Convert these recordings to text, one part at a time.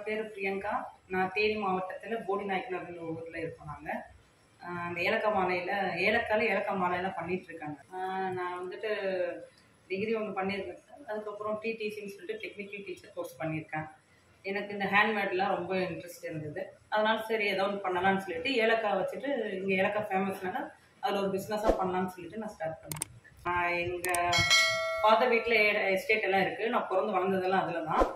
பேர் பிரியங்கா. நான் தேனி மாவட்டத்தில் போடி நாயக்கனூர் ஊரில் இருக்கோம். நாங்கள் அந்த ஏலக்காய் மாலையெல்லாம் பண்ணிகிட்ருக்காங்க. நான் வந்துட்டு டிகிரி ஒன்று பண்ணியிருக்கேன் சார். அதுக்கப்புறம் டிடிசின்னு சொல்லிட்டு டெக்னிக்கல் டீச்சர் கோர்ஸ் பண்ணியிருக்கேன். எனக்கு இந்த ஹேண்ட்மேட்லாம் ரொம்ப இன்ட்ரெஸ்ட் இருந்தது. அதனால சரி ஏதோ ஒன்று பண்ணலான்னு சொல்லிட்டு ஏலக்காய் வச்சுட்டு இங்கே ஏலக்காய் ஃபேமஸ்னால அதில் ஒரு பிஸ்னஸாக பண்ணலான்னு சொல்லிட்டு நான் ஸ்டார்ட் பண்ணேன். எங்கள் ஃபாதர் வீட்டில் எஸ்டேட் எல்லாம் இருக்குது. நான் பிறந்து வளர்ந்ததெல்லாம் அதில் தான்.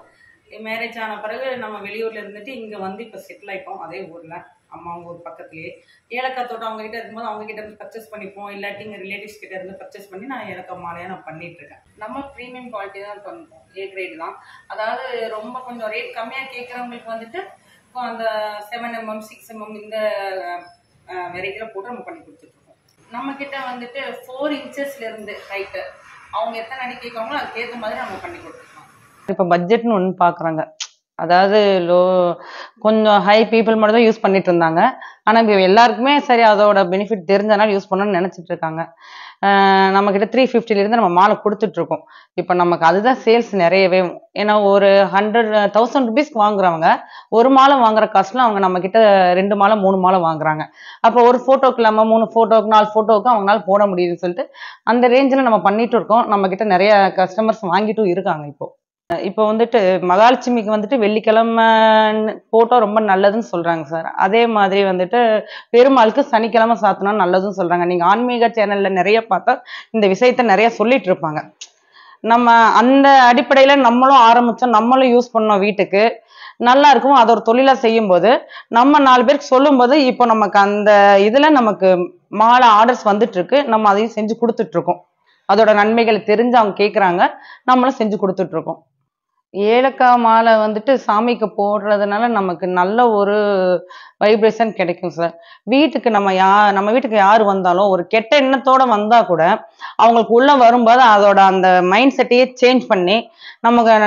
மேரேஜ் ஆன பிறகு நம்ம வெளியூரில் இருந்துட்டு இங்கே வந்து இப்போ செட்டில் ஆகிட்டோம். அதே ஊரில் அம்மா ஊர் பக்கத்துலேயே. ஏலக்காய் தோட்டம் அவங்ககிட்ட இருக்கும்போது அவங்ககிட்ட இருந்து பர்ச்சேஸ் பண்ணிப்போம், இல்லாட்டி இங்கே ரிலேட்டிவ்ஸ் கிட்ட இருந்து பர்ச்சேஸ் பண்ணி நான் ஏலக்காய் மாலையாக நான் பண்ணிகிட்ருக்கேன். நம்ம ப்ரீமியம் குவாலிட்டி தான் பண்ணுறோம், ஏ கிரேடு தான். அதாவது ரொம்ப கொஞ்சம் ரேட் கம்மியாக கேட்குறவங்களுக்கு வந்துட்டு இப்போ அந்த 7mm 6mm இந்த வெரைட்டியில் போட்டு நம்ம பண்ணி கொடுத்துட்ருக்கோம். நம்மக்கிட்ட வந்துட்டு 4 இன்ச்சஸ்லேருந்து ஹைட்டு அவங்க எத்தனை அடி கேட்குறாங்களோ அதுக்கேற்ற மாதிரி நம்ம பண்ணி கொடுத்துருக்கோம். இப்போ பட்ஜெட்னு ஒன்று பார்க்குறாங்க. அதாவது கொஞ்சம் ஹை பீப்புள் மட்டும் தான் யூஸ் பண்ணிட்டு இருந்தாங்க. ஆனால் இப்போ எல்லாருக்குமே சரி அதோட பெனிஃபிட் தெரிஞ்சனால யூஸ் பண்ணணும்னு நினச்சிட்டு இருக்காங்க. நம்மக்கிட்ட 350 நம்ம மாலை கொடுத்துட்ருக்கோம். இப்போ நமக்கு அதுதான் சேல்ஸ் நிறையவே. ஏன்னா ஒரு 100,000 ருபீஸ்க்கு வாங்குறவங்க ஒரு மாலை வாங்குற காசுல அவங்க நம்மக்கிட்ட 2 மாலை 3 மாலை வாங்குறாங்க. அப்போ ஒரு ஃபோட்டோக்கு இல்லாமல் 3 ஃபோட்டோக்கு 4 ஃபோட்டோவுக்கு அவங்களால போட முடியுதுன்னு சொல்லிட்டு அந்த ரேஞ்சில் நம்ம பண்ணிட்டு இருக்கோம். நம்மக்கிட்ட நிறைய கஸ்டமர்ஸ் வாங்கிட்டும் இருக்காங்க. இப்போ வந்துட்டு மகாலட்சுமிக்கு வந்துட்டு வெள்ளிக்கிழமை போட்டோ ரொம்ப நல்லதுன்னு சொல்றாங்க சார். அதே மாதிரி வந்துட்டு பெருமாளுக்கு சனிக்கிழமை சாத்தினா நல்லதுன்னு சொல்றாங்க. நீங்க ஆன்மீக சேனல்ல நிறைய பார்த்தா இந்த விஷயத்த நிறைய சொல்லிட்டு இருப்பாங்க. நம்ம அந்த அடிப்படையில நம்மளும் ஆரம்பிச்சோம், நம்மளும் யூஸ் பண்ணோம், வீட்டுக்கு நல்லா இருக்கும். அதை ஒரு தொழிலா செய்யும் போது நம்ம 4 பேருக்கு சொல்லும் போது இப்போ நமக்கு அந்த இதுல நமக்கு மாலை ஆர்டர்ஸ் வந்துட்டு இருக்கு. நம்ம அதையும் செஞ்சு கொடுத்துட்டு இருக்கோம். அதோட நன்மைகளை தெரிஞ்சு அவங்க கேட்குறாங்க, நம்மளும் செஞ்சு கொடுத்துட்டு இருக்கோம். ஏலக்காய் மாலை வந்துட்டு சாமிக்கு போடுறதுனால நமக்கு நல்ல ஒரு வைப்ரேஷன் கிடைக்கும் சார். வீட்டுக்கு நம்ம வீட்டுக்கு யார் வந்தாலும் ஒரு கெட்ட எண்ணத்தோட வந்தா கூட அவங்களுக்கு உள்ள வரும்போது அதோட அந்த மைண்ட் செட்டையே சேஞ்ச் பண்ணி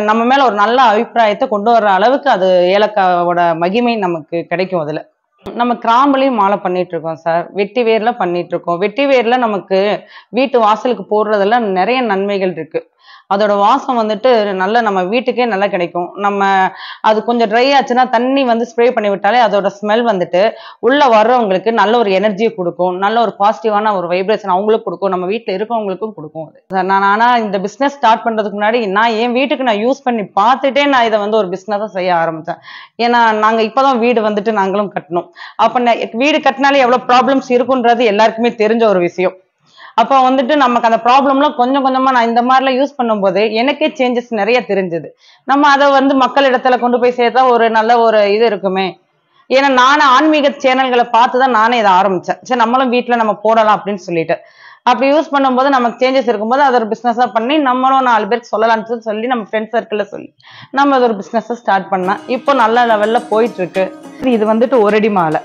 நம்ம மேல ஒரு நல்ல அபிப்பிராயத்தை கொண்டு வர்ற அளவுக்கு அது ஏலக்காயோட மகிமை நமக்கு கிடைக்கும். அதுல நம்ம கிராம்புலையும் மாலை பண்ணிட்டு இருக்கோம் சார். வெட்டி வேர்ல பண்ணிட்டு இருக்கோம். வெட்டி வேர்ல நமக்கு வீட்டு வாசலுக்கு போடுறதுல நிறைய நன்மைகள் இருக்கு. அதோட வாசம் வந்துட்டு நல்ல நம்ம வீட்டுக்கே நல்லா கிடைக்கும். அது கொஞ்சம் ட்ரை ஆச்சுன்னா தண்ணி வந்து ஸ்ப்ரே பண்ணி விட்டாலே அதோட ஸ்மெல் வந்துட்டு உள்ள வர்றவங்களுக்கு நல்ல ஒரு எனர்ஜியை கொடுக்கும், நல்ல ஒரு பாசிட்டிவான ஒரு வைப்ரேஷன் அவங்களுக்கு கொடுக்கும், நம்ம வீட்டில் இருக்கவங்களுக்கும் கொடுக்கும். நான் ஆனால் இந்த பிஸ்னஸ் ஸ்டார்ட் பண்றதுக்கு முன்னாடி நான் என் வீட்டுக்கு நான் யூஸ் பண்ணி பார்த்துட்டே நான் இதை வந்து ஒரு பிஸ்னஸாக செய்ய ஆரம்பித்தேன். ஏன்னா நாங்கள் இப்போதான் வீடு வந்துட்டு நாங்களும் கட்டணும். அப்போ வீடு கட்டினாலே எவ்வளோ ப்ராப்ளம்ஸ் இருக்குன்றது எல்லாருக்குமே தெரிஞ்ச ஒரு விஷயம். அப்போ வந்துட்டு நமக்கு அந்த ப்ராப்ளம்லாம் கொஞ்சம் கொஞ்சமா நான் இந்த மாதிரிலாம் யூஸ் பண்ணும்போது எனக்கே சேஞ்சஸ் நிறைய தெரிஞ்சது. நம்ம அதை வந்து மக்களிடத்துல கொண்டு போய் சேர்த்தா ஒரு நல்ல ஒரு இது இருக்குமே. ஏன்னா நானும் ஆன்மீக சேனல்களை பார்த்துதான் நானே இதை ஆரம்பிச்சேன். சரி நம்மளும் வீட்டுல நம்ம போடலாம் அப்படின்னு சொல்லிட்டு அப்படி யூஸ் பண்ணும்போது நமக்கு சேஞ்சஸ் இருக்கும்போது அதை ஒரு பிசினஸா பண்ணி நம்மளும் 4 பேருக்கு சொல்லலாம்னு சொல்லி நம்ம ஃப்ரெண்ட் சர்க்கிள்ல சொல்லி நம்ம அதை ஒரு பிசினஸை ஸ்டார்ட் பண்ணலாம். இப்போ நல்ல லெவல்ல போயிட்டு இருக்கு. இது வந்துட்டு ஒரு அடி மாலை.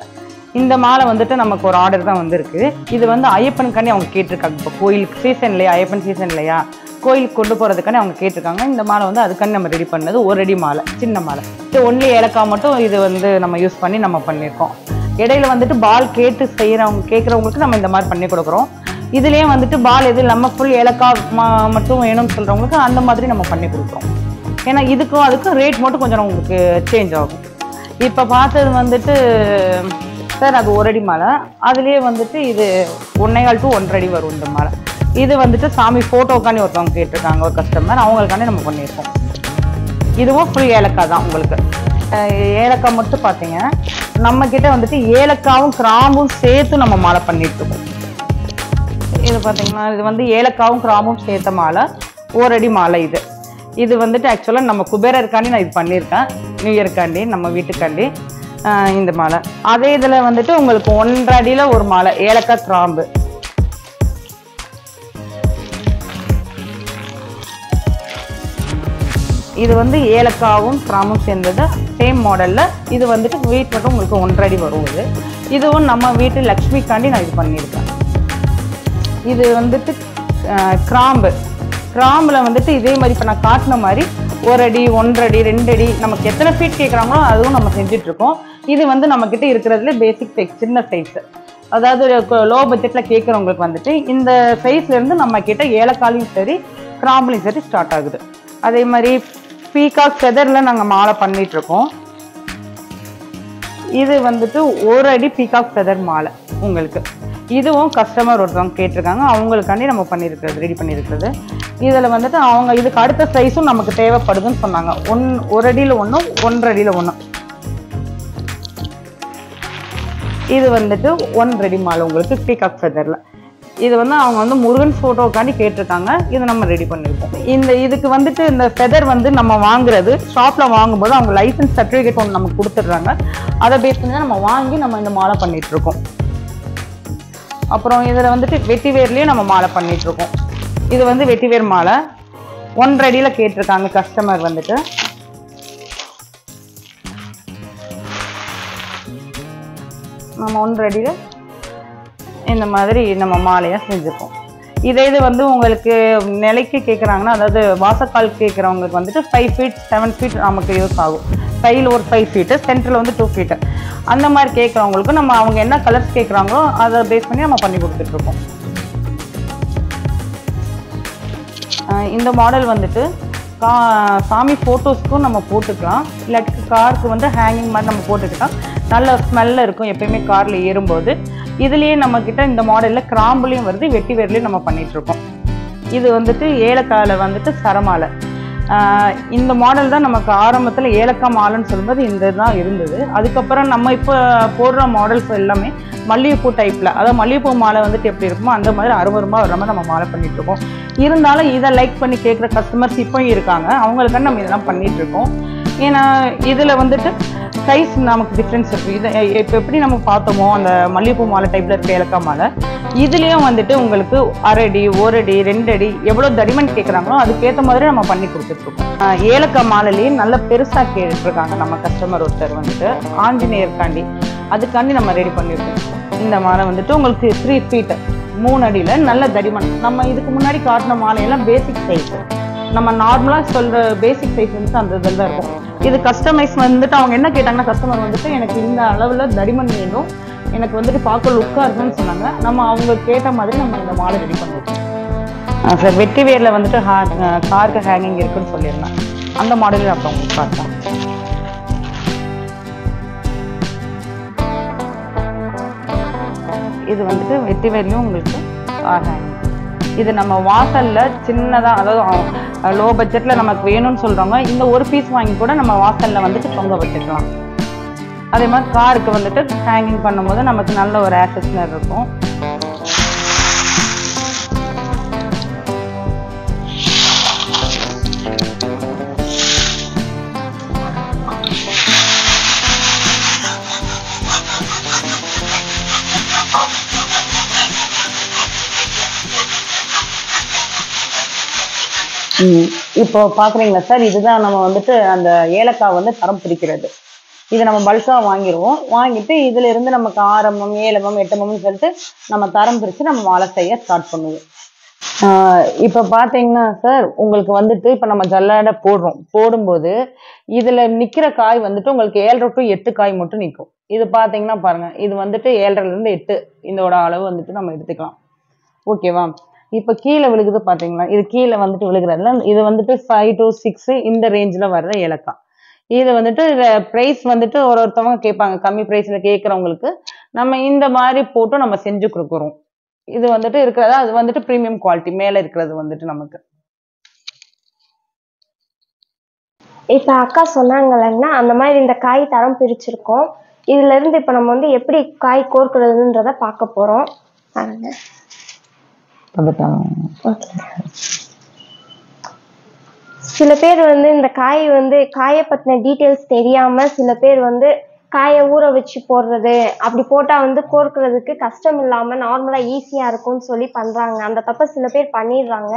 இந்த மாலை வந்துட்டு நமக்கு ஒரு ஆர்டர் தான் வந்திருக்கு. இது வந்து ஐயப்பனுக்காண்டி அவங்க கேட்டிருக்காங்க. இப்போ கோயிலுக்கு சீசன் இல்லையா, ஐயப்பன் சீசன் இல்லையா, கோயிலுக்கு கொண்டு போறதுக்காண்டி அவங்க கேட்டிருக்காங்க. இந்த மாலை வந்து அதுக்காண்டி நம்ம ரெடி பண்ணது ஒரு அடி மாலை, சின்ன மாலை. இது ஒன்லி ஏலக்காய் மட்டும் இது வந்து நம்ம யூஸ் பண்ணி நம்ம பண்ணியிருக்கோம். இடையில வந்துட்டு பால் கேட்குறவங்களுக்கு நம்ம இந்த மாதிரி பண்ணி கொடுக்குறோம். இதுலயே வந்துட்டு பால் எது இல்லாமல் ஃபுல் ஏலக்காய் மட்டும் வேணும்னு சொல்றவங்களுக்கு அந்த மாதிரி நம்ம பண்ணி கொடுக்குறோம். ஏன்னா இதுக்கும் அதுக்கும் ரேட் மட்டும் கொஞ்சம் உங்களுக்கு சேஞ்ச் ஆகும். இப்போ பார்த்தது வந்துட்டு சார் அது ஒரு அடி மாலை. அதுலேயே வந்துட்டு இது 1.25 to 1.5 அடி வரும் இந்த மாலை. இது வந்துட்டு சாமி ஃபோட்டோக்காண்டி ஒருத்தவங்க கேட்டிருக்காங்க, ஒரு கஸ்டமர், அவங்களுக்காண்டி நம்ம பண்ணியிருக்கோம். இதுவும் ஃபுல் ஏலக்காய் தான். உங்களுக்கு ஏலக்காய் மட்டும் பார்த்தீங்க நம்மக்கிட்ட வந்துட்டு ஏலக்காவும் கிராம்பும் சேர்த்து நம்ம மாலை பண்ணிட்டு இருக்கோம். இது பார்த்தீங்கன்னா இது வந்து ஏலக்காவும் கிராம்பும் சேர்த்த மாலை, ஒரு அடி மாலை. இது வந்துட்டு ஆக்சுவலாக நம்ம குபேரருக்காண்டி நான் இது பண்ணியிருக்கேன், நியூ இயர்க்காண்டி நம்ம வீட்டுக்காண்டி இந்த மாலை. அதே இதில் வந்துட்டு உங்களுக்கு 1.5 அடியில் ஒரு மாலை ஏலக்காய் கிராம்பு. இது வந்து ஏலக்காவும் கிராம்பும் சேர்ந்தது சேம் மாடலில். இது வந்துட்டு வெயிட் மட்டும் உங்களுக்கு 1.5 அடி வரும். இதுவும் நம்ம வீட்டு லக்ஷ்மிக்காண்டி நான் இது பண்ணியிருக்கேன். இது வந்துட்டு கிராம்பில் வந்துட்டு இதே மாதிரி இப்போ நான் காட்டின மாதிரி 1 அடி 1.5 அடி 2 அடி நமக்கு எத்தனை ஃபீட் கேட்குறாங்களோ அதுவும் நம்ம செஞ்சுட்டு இருக்கோம். இது வந்து நம்மக்கிட்ட இருக்கிறதுல பேசிக் சைஸ், சின்ன சைஸ். அதாவது லோ பட்ஜெட்டில் கேட்குறவங்களுக்கு வந்துட்டு இந்த சைஸ்லேருந்து நம்மக்கிட்ட ஏலக்காலையும் சரி கிராம்புலையும் சரி ஸ்டார்ட் ஆகுது. அதே மாதிரி பீகாக் ஃபெதரில் நாங்கள் மாலை பண்ணிகிட்ருக்கோம். இது வந்துட்டு 1 அடி பீகாக் ஃபெதர் மாலை உங்களுக்கு. இதுவும் கஸ்டமர் ஒருத்தவங்க கேட்டிருக்காங்க, அவங்களுக்காண்டி நம்ம பண்ணியிருக்கிறது, ரெடி பண்ணியிருக்கிறது. இதில் வந்துட்டு அவங்க இதுக்கு அடுத்த சைஸும் நமக்கு தேவைப்படுதுன்னு சொன்னாங்க. 1 அடியில் 1, 1.5 அடியில் 1. இது வந்துட்டு 1 அடி மாலை உங்களுக்கு பீகாக் ஃபெதரில். இது வந்து அவங்க வந்து முருகன் ஃபோட்டோக்காண்டி கேட்டிருக்காங்க, இதை நம்ம ரெடி பண்ணியிருக்கோம். இதுக்கு வந்துட்டு இந்த ஃபெதர் வந்து நம்ம வாங்குறது ஷாப்பில் வாங்கும்போது அவங்க லைசன்ஸ் சர்டிஃபிகேட் ஒன்று நமக்கு கொடுத்துட்றாங்க. அதை பேஸ் பண்ணி தான் நம்ம வாங்கி நம்ம இந்த மாலை பண்ணிகிட்ருக்கோம். அப்புறம் இதில் வந்துட்டு வெட்டிவேர்லேயே நம்ம மாலை பண்ணிகிட்ருக்கோம். இது வந்து வெட்டிவேர் மாலை 1.5 அடியில் கேட்டிருக்காங்க கஸ்டமர் வந்துட்டு. நம்ம 1.5 அடியில் இந்த மாதிரி நம்ம மாலையாக செஞ்சுருக்கோம். இது வந்து உங்களுக்கு நிலைக்கு கேட்குறாங்கன்னா, அதாவது வாசக்கால் கேட்குறவங்களுக்கு வந்துட்டு 5 feet 7 feet நமக்கு யூஸ் ஆகும். சைடில் ஒரு 5 feet, சென்டரில் வந்து 2 feet. அந்த மாதிரி கேட்குறவங்களுக்கு நம்ம அவங்க என்ன கலர்ஸ் கேட்குறாங்களோ அதை பேஸ் பண்ணி நம்ம பண்ணி கொடுத்துட்ருக்கோம். இந்த மாடல் வந்துட்டு சாமி ஃபோட்டோஸ்க்கும் நம்ம போட்டுக்கலாம், இல்லாட்டி காருக்கு வந்து ஹேங்கிங் மாதிரி நம்ம போட்டுக்கலாம். நல்ல ஸ்மெல்ல இருக்கும் எப்பயுமே காரில் ஏறும்போது. இதுலேயே நம்மக்கிட்ட இந்த மாடலில் கிராம்புலையும் வருது, வெட்டிவேர்லேயும் நம்ம பண்ணிகிட்ருக்கோம். இது வந்துட்டு ஏலக்காயில் வந்துட்டு சரமாலை. இந்த மாடல் தான் நமக்கு ஆரம்பத்தில் ஏலக்காய் மாலைன்னு சொல்லும்போது இந்த தான் இருந்தது. அதுக்கப்புறம் நம்ம இப்போ போடுற மாடல்ஸ் எல்லாமே மல்லிகைப்பூ டைப்பில், அதாவது மல்லிகைப்பூ மாலை வந்துட்டு எப்படி இருக்குமோ அந்த மாதிரி அருவருமா வர மாதிரி நம்ம மாலை பண்ணிகிட்ருக்கோம். இருந்தாலும் இதை லைக் பண்ணி கேட்குற கஸ்டமர்ஸ் இப்போயும் இருக்காங்க, அவங்களுக்கான நம்ம இதெல்லாம் பண்ணிகிட்ருக்கோம். ஏன்னா இதில் வந்துட்டு சைஸ் நமக்கு டிஃப்ரென்ஸ் இருக்குது. இதை இப்போ எப்படி நம்ம பார்த்தோமோ அந்த மல்லிகைப்பூ மாலை டைப்பில் இருக்க ஏலக்காய் மாலை, இதுலேயும் வந்துட்டு உங்களுக்கு 1/2 அடி 1 அடி 2 அடி எவ்வளோ தடிமன் கேட்குறாங்களோ அதுக்கேற்ற மாதிரி நம்ம பண்ணி கொடுத்துட்ருக்கோம். ஏலக்காய் மாலையிலேயே நல்ல பெருசாக கேட்டுருக்காங்க நம்ம கஸ்டமர் ஒருத்தர் வந்துட்டு, ஆஞ்சநேயருக்காண்டி அதுக்காண்டி நம்ம ரெடி பண்ணியிருக்கோம். இந்த மாலை வந்துட்டு உங்களுக்கு 3 feet 3 அடியில் நல்ல தடிமன். நம்ம இதுக்கு முன்னாடி காட்டின மாலையெல்லாம் பேசிக் சைஸ், நம்ம நார்மலாக சொல்கிற பேசிக் சைஸ் வந்துட்டு அந்த இதில் தான் இருக்கும். இது கஸ்டமைஸ் வந்துட்டு அவங்க என்ன கேட்டாங்கன்னா, கஸ்டமர் வந்துட்டு எனக்கு இந்த அளவில் தடிமன் வேணும், எனக்கு வந்துட்டு பார்க்க லுக்காக இருக்குன்னு சொன்னாங்க. நம்ம அவங்க கேட்ட மாதிரி நம்ம இந்த மாலை ரெடி பண்ணிருக்கோம். சார் வெட்டிவேரில் வந்துட்டு காருக்கு ஹேங்கிங் இருக்குன்னு சொல்லியிருந்தேன், அந்த மாடலில் அப்புறம் உங்களுக்கு பார்த்தேன். இது வந்துட்டு வெட்டிவேர்லையும் உங்களுக்கு கார் ஹேங்கிங். இது நம்ம வாசலில் சின்னதாக, அதாவது லோ பட்ஜெட்டில் நமக்கு வேணும்னு சொல்கிறவங்க இந்த ஒரு பீஸ் வாங்கி கூட நம்ம வாசலில் வந்துட்டு தொங்க வச்சுக்கலாம். அதே மாதிரி காருக்கு வந்துட்டு ஹேங்கிங் பண்ணும்போது நமக்கு நல்ல ஒரு ஆக்சஸ்னர் இருக்கும். இப்போ பார்க்குறீங்களா சார், இதுதான் நம்ம வந்துட்டு அந்த ஏலக்காய் வந்து தரம் பிரிக்கிறது. இதை நம்ம பல்காக வாங்கிடுவோம், வாங்கிட்டு இதில் இருந்து நமக்கு 6mm 7mm 8mmன்னு சொல்லிட்டு நம்ம தரம் பிரித்து நம்ம மாலை செய்ய ஸ்டார்ட் பண்ணுவோம். இப்போ பார்த்தீங்கன்னா சார், உங்களுக்கு வந்துட்டு இப்போ நம்ம ஜல்லடை போடும்போது இதில் நிற்கிற காய் வந்துட்டு உங்களுக்கு 7 to 8 காய் மட்டும் நிற்கும். இது பார்த்தீங்கன்னா பாருங்கள், இது வந்துட்டு 7.5 to 8 இதோட அளவு வந்துட்டு நம்ம எடுத்துக்கலாம். ஓகேவா? இப்போ கீழே விழுகுது பார்த்தீங்களா, இது கீழே வந்துட்டு விழுகிறதுல இது வந்துட்டு 5 to 6 இந்த ரேஞ்சில் வர்ற ஏலக்காய். இது வந்துட்டு ப்ரைஸ் வந்துட்டு ஒருத்தவங்க கேட்பாங்க, கம்மி ப்ரைஸில் கேட்குறவங்களுக்கு நம்ம இந்த மாதிரி போட்டு நம்ம செஞ்சு கொடுக்குறோம். இது வந்துட்டு இருக்கிறதா, அது வந்துட்டு ப்ரீமியம் குவாலிட்டி மேலே இருக்கிறது வந்துட்டு நமக்கு. இப்போ அக்கா சொன்னாங்கல்லன்னா, அந்த மாதிரி இந்த காய் தரம் பிரிச்சிருக்கோம். இதுல இருந்து இப்போ நம்ம வந்து எப்படி காய் கோர்க்கிறதுன்றத பார்க்க போறோம். சில பேர் வந்து இந்த காயை பத்தின டீட்டெயில்ஸ் தெரியாம சில பேர் வந்து காயை ஊற வச்சு போடுறது, அப்படி போட்டா வந்து கோர்க்கிறதுக்கு கஷ்டம் இல்லாம நார்மலா ஈஸியா இருக்கும்னு சொல்லி பண்றாங்க. அந்த தப்ப சில பேர் பண்ணிடுறாங்க.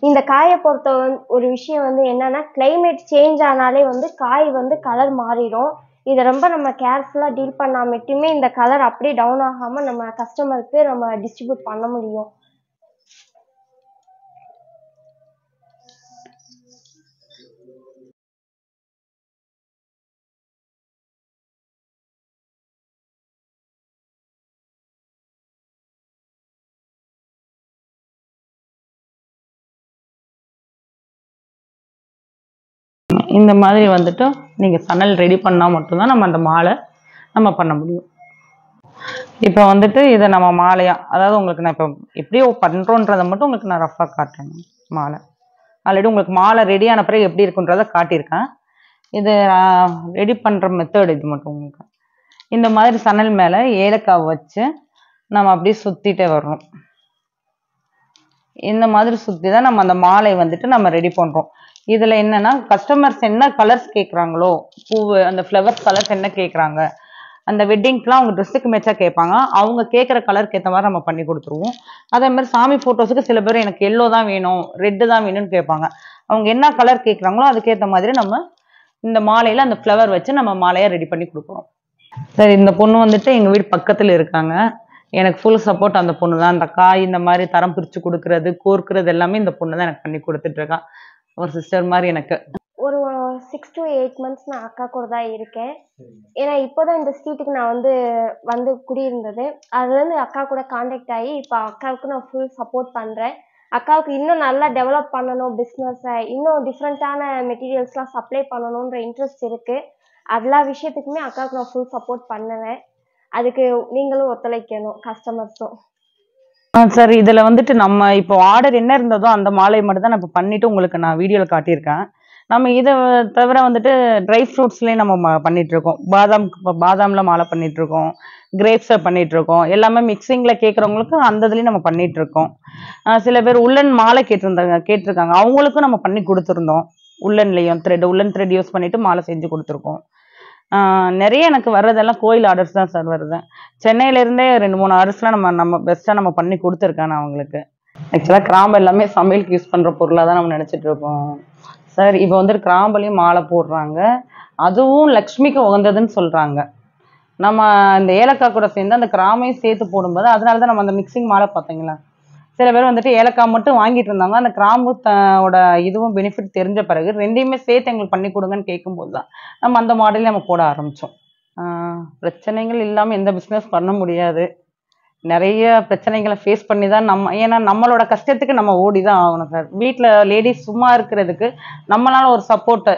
இந்த காயை பொறுத்த ஒரு விஷயம் வந்து என்னன்னா, கிளைமேட் சேஞ்ச் ஆனாலே வந்து காய் வந்து கலர் மாறிடும். இதை ரொம்ப நம்ம கேர்ஃபுல்லா டீல் பண்ணா மட்டுமே இந்த கலர் அப்படியே டவுன் ஆகாம நம்ம கஸ்டமருக்கு நம்ம டிஸ்ட்ரிபியூட் பண்ண முடியும். இந்த மாதிரி வந்துட்டு நீங்கள் சணல் ரெடி பண்ணால் மட்டும்தான் நம்ம அந்த மாலை நம்ம பண்ண முடியும். இப்போ வந்துட்டு இதை நம்ம மாலையா, அதாவது உங்களுக்கு நான் இப்போ எப்படியோ பண்றோன்றதை மட்டும் உங்களுக்கு நான் ரஃபா காட்டுறேன். மாலை ஆல்ரெடி உங்களுக்கு மாலை ரெடியான பிறகு எப்படி இருக்குன்றதை காட்டியிருக்கேன். இது ரெடி பண்ற மெத்தட் இது மட்டும் உங்களுக்கு. இந்த மாதிரி சணல் மேல ஏலக்காய் வச்சு நம்ம அப்படியே சுத்திட்டே வரணும். இந்த மாதிரி சுத்தி தான் நம்ம அந்த மாலை வந்துட்டு நம்ம ரெடி பண்றோம். இதுல என்னன்னா கஸ்டமர்ஸ் என்ன கலர்ஸ் கேட்குறாங்களோ, பூவு அந்த ஃப்ளவர் கலர்ஸ் என்ன கேட்குறாங்க, அந்த வெட்டிங்க்குலாம் அவங்க ட்ரெஸ்ஸுக்கு மேட்சா கேட்பாங்க. அவங்க கேட்குற கலருக்கு ஏற்ற மாதிரி நம்ம பண்ணி கொடுத்துருவோம். அதே மாதிரி சாமி ஃபோட்டோஸுக்கு சில பேர் எனக்கு எல்லோ தான் வேணும், ரெட்டு தான் வேணும்னு கேட்பாங்க. அவங்க என்ன கலர் கேட்குறாங்களோ அதுக்கேற்ற மாதிரி நம்ம இந்த மாலையில அந்த ஃப்ளவர் வச்சு நம்ம மாலையா ரெடி பண்ணி கொடுக்குறோம். சரி, இந்த பொண்ணு வந்துட்டு எங்க வீடு பக்கத்துல இருக்காங்க. எனக்கு ஃபுல் சப்போர்ட் அந்த பொண்ணு தான். அந்த காய் இந்த மாதிரி தரம் பிரிச்சு கொடுக்கறது, கோர்க்கிறது எல்லாமே இந்த பொண்ணு தான் எனக்கு பண்ணி கொடுத்துட்டு இருக்கா. ஒரு சிஸ்டர் மாதிரி எனக்கு. ஒரு 6 to 8 months நான் அக்கா கூட தான் இருக்கேன். ஏன்னா இப்போதான் இந்த ஸ்ட்ரீட்டுக்கு நான் வந்து குடியிருந்தது. அதுலேருந்து அக்கா கூட காண்டாக்ட் ஆகி இப்போ அக்காவுக்கு நான் ஃபுல் சப்போர்ட் பண்ணுறேன். அக்காவுக்கு இன்னும் நல்லா டெவலப் பண்ணணும் பிஸ்னஸை, இன்னும் டிஃப்ரெண்ட்டான மெட்டீரியல்ஸ்லாம் சப்ளை பண்ணணுன்ற இன்ட்ரெஸ்ட் இருக்குது. எல்லா விஷயத்துக்குமே அக்காவுக்கு நான் ஃபுல் சப்போர்ட் பண்ணுவேன். அதுக்கு நீங்களும் ஒத்துழைக்கணும், கஸ்டமர்ஸும். சரி, இதுல வந்துட்டு நம்ம இப்போ ஆர்டர் என்ன இருந்ததோ அந்த மாலை மட்டும் தான் நான் இப்போ பண்ணிட்டு உங்களுக்கு நான் வீடியோவில் காட்டியிருக்கேன். நம்ம இதை தவிர வந்துட்டு ட்ரை ஃப்ரூட்ஸ்லேயும் நம்ம பண்ணிட்டு இருக்கோம். பாதாம்ல மாலை பண்ணிட்டு இருக்கோம், கிரேப்ஸை பண்ணிட்டு இருக்கோம். எல்லாமே மிக்சிங்ல கேட்குறவங்களுக்கு அந்த இதுலேயும் நம்ம பண்ணிட்டு இருக்கோம். சில பேர் உள்ளன் மாலை கேட்டிருக்காங்க, அவங்களுக்கும் நம்ம பண்ணி கொடுத்துருந்தோம். உள்ளன் த்ரெட் யூஸ் பண்ணிட்டு மாலை செஞ்சு கொடுத்துருக்கோம். நிறைய எனக்கு வர்றதெல்லாம் கோயில் ஆர்டர்ஸ் தான் சார் வருது. சென்னையில இருந்தே 2-3 ஆர்டர்ஸ்லாம் நம்ம பெஸ்ட்டாக நம்ம பண்ணி கொடுத்துருக்கேன் நான் அவங்களுக்கு. ஆக்சுவலாக கிராம்பு எல்லாமே சமையலுக்கு யூஸ் பண்ணுற பொருளாக தான் நம்ம நினச்சிட்டு இருக்கோம் சார். இப்போ வந்துட்டு கிராம்புலையும் மாலை போடுறாங்க, அதுவும் லக்ஷ்மிக்கு உகந்ததுன்னு சொல்கிறாங்க. நம்ம இந்த ஏலக்காய் கூட சேர்ந்து அந்த கிராமையும் சேர்த்து போடும்போது, அதனால தான் நம்ம அந்த மிக்சிங் மாலை பார்த்தீங்களா, சில பேர் வந்துட்டு ஏலக்காய் மட்டும் வாங்கிட்டு இருந்தாங்க. அந்த கிராம்புவோட இதுவும் பெனிஃபிட் தெரிஞ்ச பிறகு ரெண்டையுமே சேர்த்து எங்களுக்கு பண்ணி கொடுங்கன்னு கேட்கும்போது தான் நம்ம அந்த மாடலே நம்ம போட ஆரம்பித்தோம். பிரச்சனைகள் இல்லாமல் எந்த பிஸ்னஸ் பண்ண முடியாது. நிறைய பிரச்சனைகளை ஃபேஸ் பண்ணி தான் ஏன்னா நம்மளோட கஷ்டத்துக்கு நம்ம ஓடி தான் ஆகணும் சார். வீட்டில் லேடிஸ் சும்மா இருக்கிறதுக்கு நம்மளால ஒரு சப்போர்ட்டு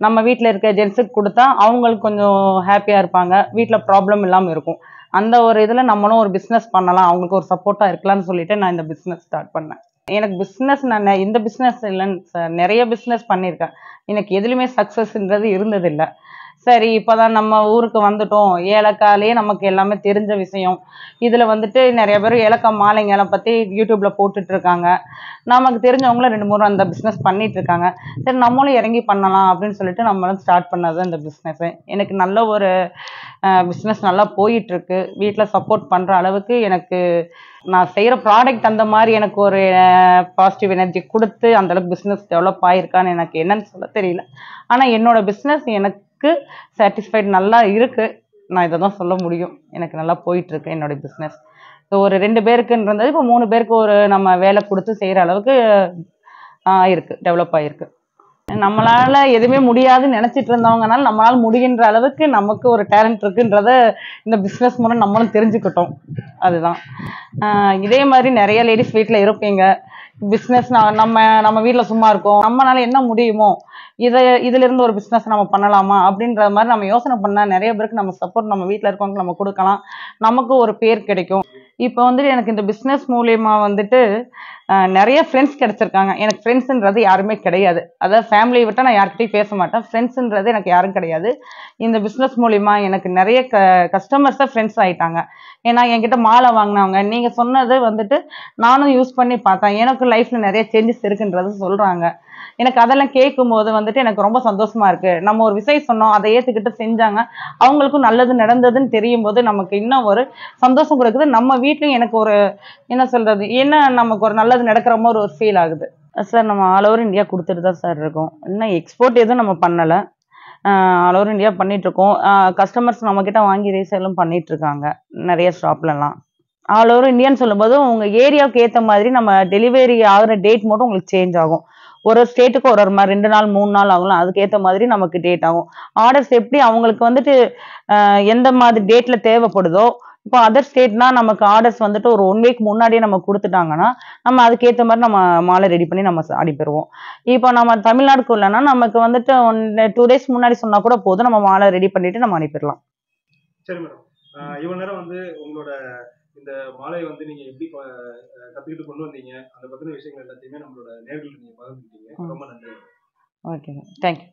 நம்ம வீட்டில் இருக்க ஜென்ஸுக்கு கொடுத்தா அவங்களுக்கு கொஞ்சம் ஹாப்பியாக இருப்பாங்க, வீட்டில் ப்ராப்ளம் இல்லாமல் இருக்கும். அந்த ஒரு இதில் நம்மளும் ஒரு பிஸ்னஸ் பண்ணலாம், அவங்களுக்கு ஒரு சப்போர்ட்டாக இருக்கலாம்னு சொல்லிட்டு நான் இந்த பிஸ்னஸ் ஸ்டார்ட் பண்ணேன். எனக்கு பிஸ்னஸ் நான் இந்த பிஸ்னஸ் இல்லைன்னு சார், நிறைய பிஸ்னஸ் பண்ணியிருக்கேன். எனக்கு எதுலையுமே சக்ஸஸ்ன்றது இருந்ததில்லை. சரி, இப்போதான் நம்ம ஊருக்கு வந்துட்டோம், ஏலக்காயிலே நமக்கு எல்லாமே தெரிஞ்ச விஷயம். இதில் வந்துட்டு நிறைய பேர் ஏலக்காய் மாலைங்களை பற்றி யூடியூப்ல போட்டுட்டு இருக்காங்க. நமக்கு தெரிஞ்சவங்களும் 2-3 அந்த பிஸ்னஸ் பண்ணிட்டு இருக்காங்க. சரி, நம்மளும் இறங்கி பண்ணலாம் அப்படின்னு சொல்லிட்டு நம்மளும் ஸ்டார்ட் பண்ணது இந்த பிஸ்னஸ். எனக்கு நல்ல ஒரு பிஸ்னஸ் நல்லா போயிட்டு இருக்கு. வீட்டில் சப்போர்ட் பண்ணுற அளவுக்கு எனக்கு நான் செய்கிற ப்ராடக்ட் அந்த மாதிரி எனக்கு ஒரு பாசிட்டிவ் எனர்ஜி கொடுத்து அந்த அளவுக்கு பிஸ்னஸ் டெவலப் ஆகிருக்கான்னு எனக்கு என்னன்னு சொல்ல தெரியல. ஆனால் என்னோட பிஸ்னஸ் எனக்கு சாட்டிஸ்ஃபைட் நல்லா இருக்கு. நான் இதை தான் சொல்ல முடியும். எனக்கு நல்லா போயிட்டு இருக்கு என்னோட பிஸ்னஸ். ஸோ ஒரு 2 பேருக்குன்றது இப்போ 3 பேருக்கு ஒரு நம்ம வேலை கொடுத்து செய்கிற அளவுக்கு ஆயிருக்கு, டெவலப் ஆகிருக்கு. நம்மளால எதுவுமே முடியாதுன்னு நினைச்சிட்டு இருந்தவங்கனால நம்மளால முடிகின்ற அளவுக்கு நமக்கு ஒரு டேலண்ட் இருக்குன்றத இந்த பிஸ்னஸ் மூலம் நம்மளும் தெரிஞ்சுக்கிட்டோம். அதுதான். இதே மாதிரி நிறைய லேடிஸ் வீட்டில் இருப்பீங்க. பிஸ்னஸ் நம்ம வீட்டில் சும்மா இருக்கோம், நம்மளால என்ன முடியுமோ இதுல இருந்து ஒரு பிஸ்னஸ் நம்ம பண்ணலாமா அப்படின்ற மாதிரி நம்ம யோசனை பண்ணா நிறைய பேருக்கு நம்ம சப்போர்ட் நம்ம வீட்டில் இருக்கவங்க நம்ம கொடுக்கலாம், நமக்கு ஒரு பேர் கிடைக்கும். இப்போ வந்துட்டு எனக்கு இந்த பிஸ்னஸ் மூலியமா வந்துட்டு நிறைய ஃப்ரெண்ட்ஸ் கிடைச்சிருக்காங்க. எனக்கு ஃப்ரெண்ட்ஸுன்றது யாருமே கிடையாது. அதாவது ஃபேமிலியை விட்டால் நான் யார்கிட்டையும் பேச மாட்டேன். ஃப்ரெண்ட்ஸுன்றது எனக்கு யாரும் கிடையாது. இந்த பிஸ்னஸ் மூலிமா எனக்கு நிறைய கஸ்டமர்ஸாக ஃப்ரெண்ட்ஸ் ஆகிட்டாங்க. ஏன்னா என்கிட்ட மாலை வாங்கினவங்க நீங்கள் சொன்னது வந்துட்டு நானும் யூஸ் பண்ணி பார்த்தேன், எனக்கு லைஃப்பில் நிறைய சேஞ்சஸ் இருக்குன்றது சொல்கிறாங்க. எனக்கு அதெல்லாம் கேட்கும்போது வந்துட்டு எனக்கு ரொம்ப சந்தோஷமா இருக்கு. நம்ம ஒரு விஷயம் சொன்னோம், அதை ஏற்றுக்கிட்டு செஞ்சாங்க, அவங்களுக்கும் நல்லது நடந்ததுன்னு தெரியும் போது நமக்கு இன்னும் ஒரு சந்தோஷம் கொடுக்குது. நம்ம வீட்லையும் எனக்கு ஒரு என்ன சொல்றது, என்ன நமக்கு ஒரு நல்லது நடக்கிற மாதிரி ஒரு ஃபீல் ஆகுது சார். நம்ம ஆல் ஓவர் இந்தியா கொடுத்துட்டு தான் சார் இருக்கோம். இன்னும் எக்ஸ்போர்ட் எதுவும் நம்ம பண்ணலை. ஆல் ஓவர் இந்தியா பண்ணிட்டு இருக்கோம். கஸ்டமர்ஸ் நம்மக்கிட்ட வாங்கி ரீசேலும் பண்ணிட்டு இருக்காங்க நிறைய ஷாப்லலாம். ஆல் ஓவர் இந்தியான்னு சொல்லும்போது உங்கள் ஏரியாவுக்கு ஏற்ற மாதிரி நம்ம டெலிவரி ஆகிற டேட் மட்டும் உங்களுக்கு சேஞ்ச் ஆகும். ஒரு ஸ்டேட்டுக்கு ஒரு மாதிரி 2 நாள் 3 நாள் ஆகலாம். அதுக்கேற்ற மாதிரி நமக்கு டேட் ஆகும். ஆர்டர்ஸ் எப்படி அவங்களுக்கு வந்துட்டு எந்த மாதிரி டேட்ல தேவைப்படுதோ, இப்போ அதர் ஸ்டேட்னா நமக்கு ஆர்டர்ஸ் வந்துட்டு ஒரு 1 வீக் முன்னாடியே நம்ம கொடுத்துட்டாங்கன்னா நம்ம அதுக்கேற்ற மாதிரி நம்ம மாலை ரெடி பண்ணி நம்ம அனுப்பிடுவோம். இப்போ நம்ம தமிழ்நாடுக்குள்ளனா நமக்கு வந்துட்டு 2 டேஸ் முன்னாடி சொன்னா கூட போதும், நம்ம மாலை ரெடி பண்ணிட்டு நம்ம அனுப்பிடலாம். சரி மேடம், இவ்வளவு நேரம் வந்து உங்களோட இந்த மாலையை வந்து நீங்க எப்படி கத்துக்கிட்டு கொண்டு வந்தீங்க, அதை பத்தின விஷயங்கள் எல்லாத்தையுமே நம்மளோட நேயர்களுக்கு நீங்க பகிர்ந்துக்கிட்டீங்க. ரொம்ப நன்றி. Okay, thank you.